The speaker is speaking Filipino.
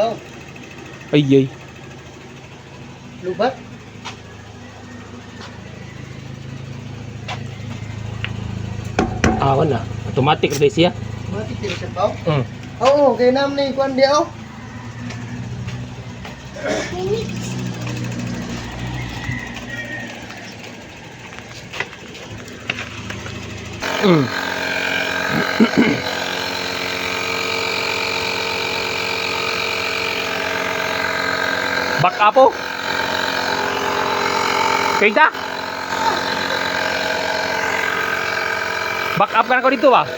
ikaw. Ay, ay. Lubat. Awan na. Automatic rin siya. Mati kira siya tao. Mm. Oo, kaya naman na yung kwan di ako. Mm. Back up po. Kita? Back up ka na ko dito ba?